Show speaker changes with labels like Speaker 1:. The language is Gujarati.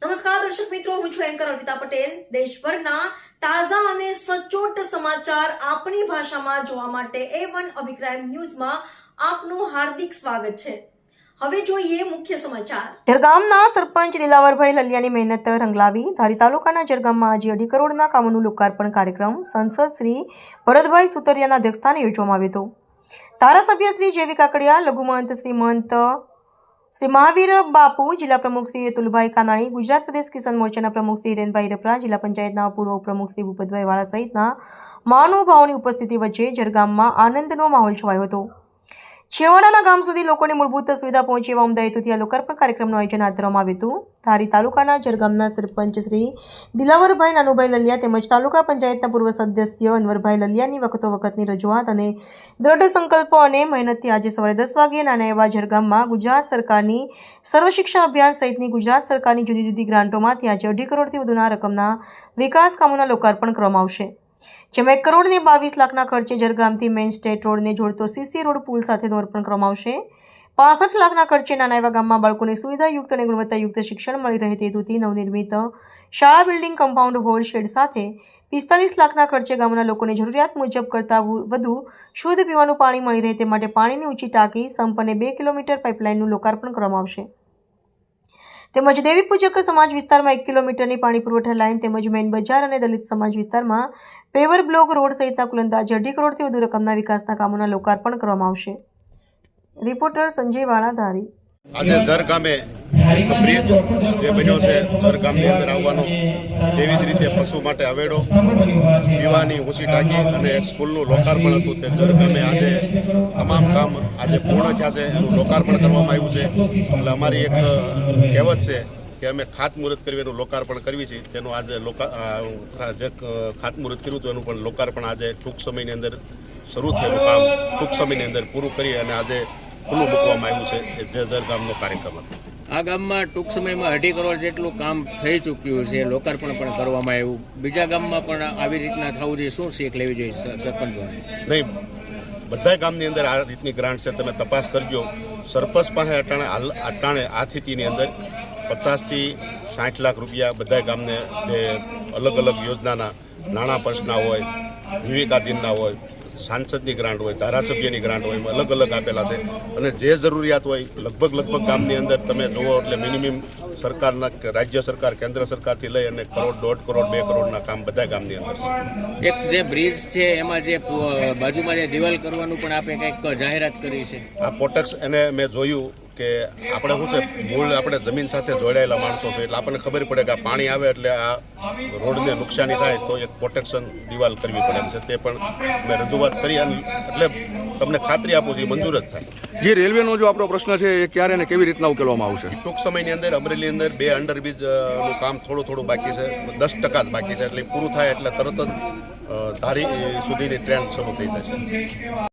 Speaker 1: નમસ્કાર દર્શક મિત્રો, હું છું એન્કર અર્પિતા પટેલ। દેશભરના તાજા અને સચોટ સમાચાર આપણી ભાષામાં જોવા માટે A1 અભિપ્રાય ન્યૂઝમાં આપનું હાર્દિક સ્વાગત છે। હવે જોઈએ મુખ્ય સમાચાર। જરગામના સરપંચ લીલાવરભાઈ લલિયાની મહેનત રંગલાવી। ધારી તાલુકાના જરગામમાં આજે 2.5 કરોડના કામોનું લોકાર્પણ કાર્યક્રમ સાંસદ શ્રી ભરતભાઈ સુતરિયાના અધ્યક્ષસ્થાને યોજવામાં આવ્યો હતો। ધારાસભ્ય શ્રી જેવી કાકડિયા, લઘુમહંત શ્રી મહંત श्री महावीर बापू, जिला प्रमुख श्री अतुलभाई कानाणी, गुजरात प्रदेश किसान मोर्चा प्रमुख श्री हिरेनभाई रपरा, जिला पंचायतना पूर्व प्रमुख श्री भूपतभाई वाला सहितना महानुभावोनी उपस्थिति वच्चे जरगामમાં आनंदનો માહોલ છવાયો હતો। છેવાડાના ગામ સુધી લોકોને મૂળભૂત સુવિધા પહોંચે એવા ઉમદા હેતુથી આ લોકાર્પણ કાર્યક્રમનું આયોજન હાથ ધરવામાં આવ્યું હતું। ધારી તાલુકાના જરગામના સરપંચ શ્રી દિલાવરભાઈ નાનુભાઈ લલિયા તેમજ તાલુકા પંચાયતના પૂર્વ સદસ્ય અનવરભાઈ લલિયાની વખતો વખતની રજૂઆત અને દ્રઢ સંકલ્પો અને મહેનતથી આજે સવારે 10 વાગ્યે નાના એવા જરગામમાં ગુજરાત સરકારની સર્વ શિક્ષા અભિયાન સહિતની ગુજરાત સરકારની જુદી જુદી ગ્રાન્ટોમાંથી આજે 2.5 કરોડથી વધુના રકમના વિકાસ કામોના લોકાર્પણ કરવામાં આવશે। જેમાં 1 કરોડ ને 22 લાખના ખર્ચે જરગામથી મેઇન સ્ટેટ રોડને જોડતો સીસી રોડ પુલ સાથેનું અર્પણ કરવામાં આવશે। 65 લાખના ખર્ચે નાના એવા ગામમાં બાળકોને સુવિધાયુક્ત અને ગુણવત્તાયુક્ત શિક્ષણ મળી રહે તે હેતુથી નવનિર્મિત શાળા બિલ્ડિંગ, કમ્પાઉન્ડ હોલ, શેડ સાથે 45 લાખના ખર્ચે ગામના લોકોને જરૂરિયાત મુજબ કરતાં વધુ શુદ્ધ પીવાનું પાણી મળી રહે તે માટે પાણીની ઊંચી ટાંકી, સંપ અને 2 કિલોમીટર પાઇપલાઇનનું લોકાર્પણ કરવામાં આવશે। તેમજ દેવી પૂજક સમાજ વિસ્તારમાં 1 કિલોમીટરની પાણી પુરવઠા લાઇન તેમજ મેઇન બજાર અને દલિત સમાજ વિસ્તારમાં પેવર બ્લોક રોડ સહિતના કુલ અંદાજે 2.5 કરોડથી વધુ રકમના વિકાસના કામોના લોકાર્પણ કરવામાં આવશે। રિપોર્ટર સંજય વાળા, ધારી।
Speaker 2: આજે જરગામે બ્રિજ જે બન્યો છે જરગામની અંદર આવવાનો, તેવી જ રીતે પશુ માટે હવેડો, પીવાની ઊંચી ટાંકી અને એક સ્કૂલનું લોકાર્પણ હતું તે જરગામે આજે તમામ કામ આજે પૂર્ણ થયા છે, એનું લોકાર્પણ કરવામાં આવ્યું છે। એટલે અમારી એક કહેવત છે કે અમે ખાતમુહૂર્ત કરી એનું લોકાર્પણ કરવી છે, તેનું આજે જે ખાતમુહૂર્ત કર્યું હતું એનું પણ લોકાર્પણ આજે ટૂંક સમયની અંદર શરૂ થયેલું કામ ટૂંક સમયની અંદર પૂરું કરી અને આજે ખુલ્લું મૂકવામાં આવ્યું છે। જે જરગામનો કાર્યક્રમ હતો।
Speaker 3: આ ગામમાં ટૂંક સમયમાં 2.5 કરોડ જેટલું કામ થઈ ચૂક્યું છે, લોકાર્પણ પણ કરવામાં આવ્યું। બીજા ગામમાં પણ આવી રીતના થવું જોઈએ, શું શીખ લેવી જોઈએ સરપંચોને?
Speaker 2: નહીં, બધા ગામની અંદર આ રીતની ગ્રાન્ટ છે, તમે તપાસ કરજો। સરપંચ પાસે અટાણે આ સ્થિતિની અંદર 50 થી 60 લાખ રૂપિયા બધા ગામને જે અલગ અલગ યોજનાના નાણાં પંચના હોય, વિવેકાધીનના હોય, સાંસદની ગ્રાન્ટ હોય, ધારાસભ્યની ગ્રાન્ટ હોય, અલગ અલગ આપેલા છે। અને જે જરૂરિયાત હોય લગભગ ગામની અંદર તમે જુઓ એટલે મિનિમમ સરકારના, રાજ્ય સરકાર, કેન્દ્ર સરકારથી લઈ અને 1 કરોડ, 1.5 કરોડ, 2 કરોડના કામ બધા ગામની અંદર છે।
Speaker 3: એક જે બ્રિજ છે એમાં જે બાજુમાં જે દિવાલ કરવાનું પણ આપણે કંઈક જાહેરાત કરી છે,
Speaker 2: આ પોટેક્સ એને મેં જોયું કે આપણે શું છે મૂળ આપણે જમીન સાથે જોડાયેલા માણસો છે એટલે આપણને ખબર પડે કે આ પાણી આવે એટલે આ રોડને નુકસાની થાય તો એક પ્રોટેક્શન દિવાલ કરવી પડે એમ છે। તે પણ મેં રજૂઆત કરી અને એટલે તમને ખાતરી આપું છું મંજૂર જ થાય।
Speaker 4: જે રેલવેનો જો આપણો પ્રશ્ન છે એ ક્યારે અને કેવી રીતના ઉકેલવામાં આવશે?
Speaker 2: ટૂંક સમયની અંદર અમરેલીની અંદર 2 અંડરબ્રિજનું કામ થોડું બાકી છે, 10% જ બાકી છે, એટલે પૂરું થાય એટલે તરત જ ધારી સુધીની ટ્રેન શરૂ થઈ જશે।